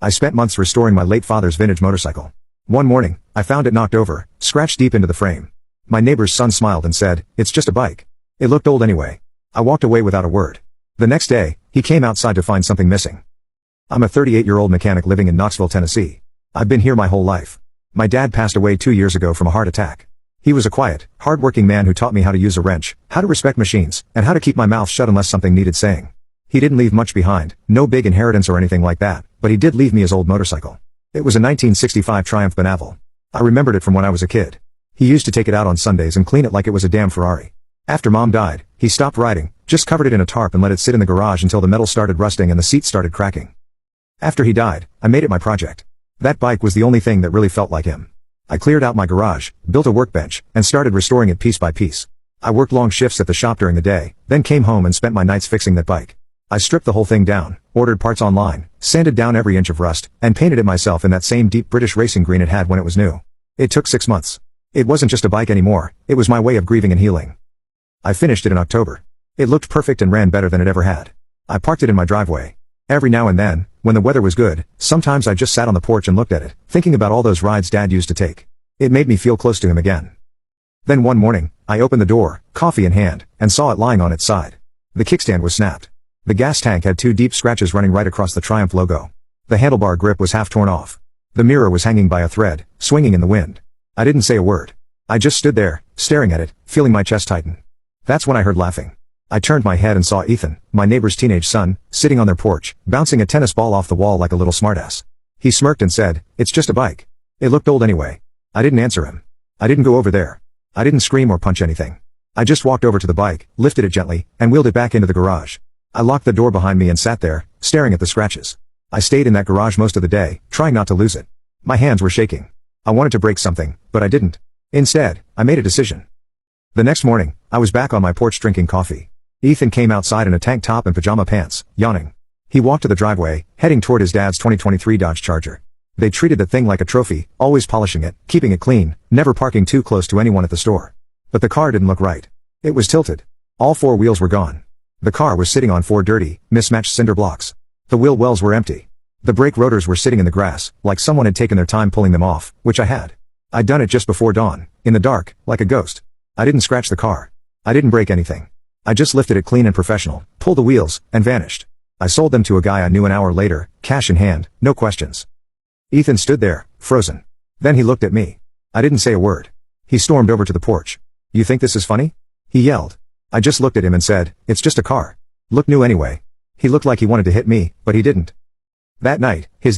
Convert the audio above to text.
I spent months restoring my late father's vintage motorcycle. One morning, I found it knocked over, scratched deep into the frame. My neighbor's son smiled and said, "It's just a bike." It looked old anyway. I walked away without a word. The next day, he came outside to find something missing. I'm a 38-year-old mechanic living in Knoxville, Tennessee. I've been here my whole life. My dad passed away 2 years ago from a heart attack. He was a quiet, hard-working man who taught me how to use a wrench, how to respect machines, and how to keep my mouth shut unless something needed saying. He didn't leave much behind, no big inheritance or anything like that, but he did leave me his old motorcycle. It was a 1965 Triumph Benaval. I remembered it from when I was a kid. He used to take it out on Sundays and clean it like it was a damn Ferrari. After Mom died, he stopped riding, just covered it in a tarp and let it sit in the garage until the metal started rusting and the seats started cracking. After he died, I made it my project. That bike was the only thing that really felt like him. I cleared out my garage, built a workbench, and started restoring it piece by piece. I worked long shifts at the shop during the day, then came home and spent my nights fixing that bike. I stripped the whole thing down, ordered parts online, sanded down every inch of rust, and painted it myself in that same deep British racing green it had when it was new. It took 6 months. It wasn't just a bike anymore, it was my way of grieving and healing. I finished it in October. It looked perfect and ran better than it ever had. I parked it in my driveway. Every now and then, when the weather was good, sometimes I just sat on the porch and looked at it, thinking about all those rides Dad used to take. It made me feel close to him again. Then one morning, I opened the door, coffee in hand, and saw it lying on its side. The kickstand was snapped. The gas tank had 2 deep scratches running right across the Triumph logo. The handlebar grip was half torn off. The mirror was hanging by a thread, swinging in the wind. I didn't say a word. I just stood there, staring at it, feeling my chest tighten. That's when I heard laughing. I turned my head and saw Ethan, my neighbor's teenage son, sitting on their porch, bouncing a tennis ball off the wall like a little smartass. He smirked and said, "It's just a bike." It looked old anyway. I didn't answer him. I didn't go over there. I didn't scream or punch anything. I just walked over to the bike, lifted it gently, and wheeled it back into the garage. I locked the door behind me and sat there, staring at the scratches. I stayed in that garage most of the day, trying not to lose it. My hands were shaking. I wanted to break something, but I didn't. Instead, I made a decision. The next morning, I was back on my porch drinking coffee. Ethan came outside in a tank top and pajama pants, yawning. He walked to the driveway, heading toward his dad's 2023 Dodge Charger. They treated the thing like a trophy, always polishing it, keeping it clean, never parking too close to anyone at the store. But the car didn't look right. It was tilted. All 4 wheels were gone. The car was sitting on 4 dirty, mismatched cinder blocks. The wheel wells were empty. The brake rotors were sitting in the grass, like someone had taken their time pulling them off, which I had. I'd done it just before dawn, in the dark, like a ghost. I didn't scratch the car. I didn't break anything. I just lifted it clean and professional, pulled the wheels, and vanished. I sold them to a guy I knew an hour later, cash in hand, no questions. Ethan stood there, frozen. Then he looked at me. I didn't say a word. He stormed over to the porch. "You think this is funny?" he yelled. I just looked at him and said, "It's just a car." Looked new anyway. He looked like he wanted to hit me, but he didn't. That night, his